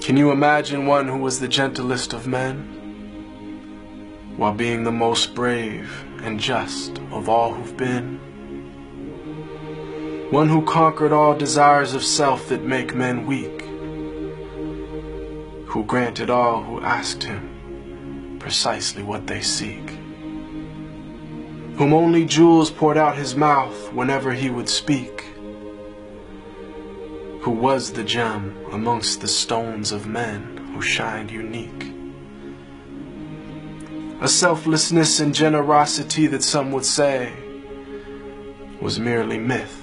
Can you imagine one who was the gentlest of men, while being the most brave and just of all who've been? One who conquered all desires of self that make men weak, who granted all who asked him precisely what they seek, whom only jewels poured out his mouth whenever he would speak, who was the gem amongst the stones of men who shined unique. A selflessness and generosity that some would say was merely myth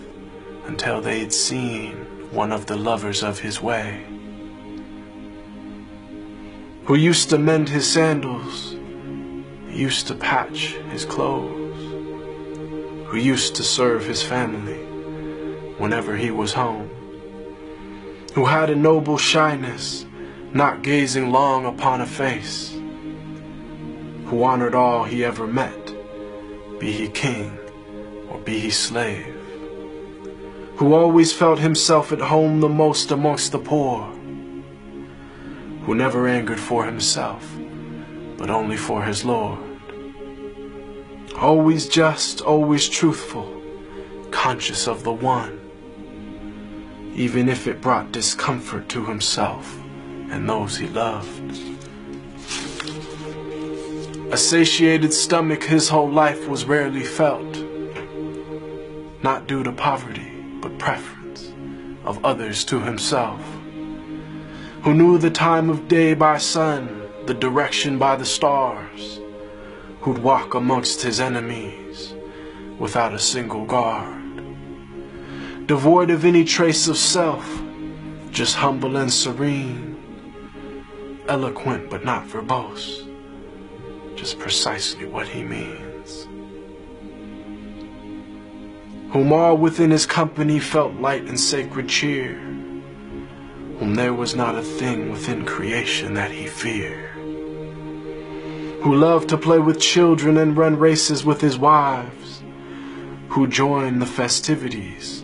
until they'd seen one of the lovers of his way, who used to mend his sandals, used to patch his clothes, who used to serve his family whenever he was home, who had a noble shyness, not gazing long upon a face, who honored all he ever met, be he king or be he slave, who always felt himself at home the most amongst the poor, who never angered for himself, but only for his Lord, always just, always truthful, conscious of the one, even if it brought discomfort to himself and those he loved. A satiated stomach his whole life was rarely felt, not due to poverty, but preference of others to himself, who knew the time of day by sun, the direction by the stars, who'd walk amongst his enemies without a single guard, devoid of any trace of self, just humble and serene, eloquent but not verbose, just precisely what he means, whom all within his company felt light and sacred cheer, whom there was not a thing within creation that he feared, who loved to play with children and run races with his wives, who joined the festivities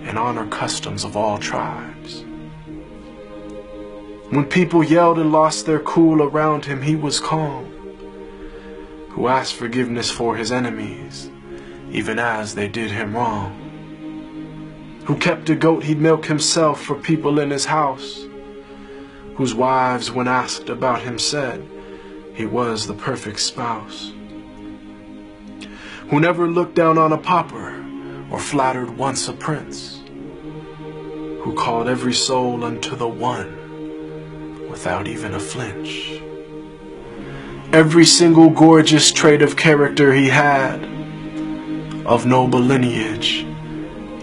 and honor customs of all tribes. When people yelled and lost their cool around him, he was calm, who asked forgiveness for his enemies, even as they did him wrong, who kept a goat he'd milk himself for people in his house, whose wives, when asked about him, said he was the perfect spouse, who never looked down on a pauper or flattered once a prince, who called every soul unto the one without even a flinch. Every single gorgeous trait of character he had, of noble lineage,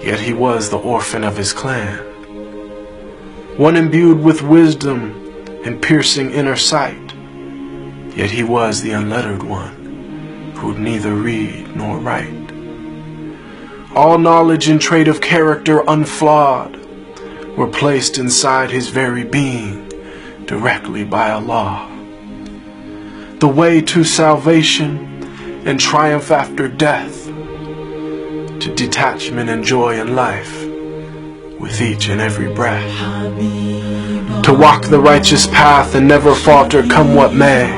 yet he was the orphan of his clan, one imbued with wisdom and piercing inner sight, yet he was the unlettered one, who'd neither read nor write. All knowledge and trait of character unflawed were placed inside his very being directly by Allah. The way to salvation and triumph after death, to detachment and joy in life with each and every breath, to walk the righteous path and never falter come what may.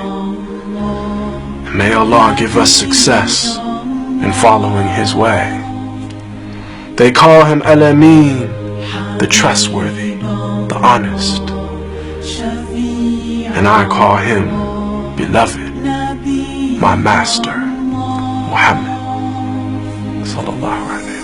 And may Allah give us success in following his way. They call him Al-Amin, the trustworthy, the honest, and I call him beloved, my master, Muhammad sallallahu alaihi wasallam.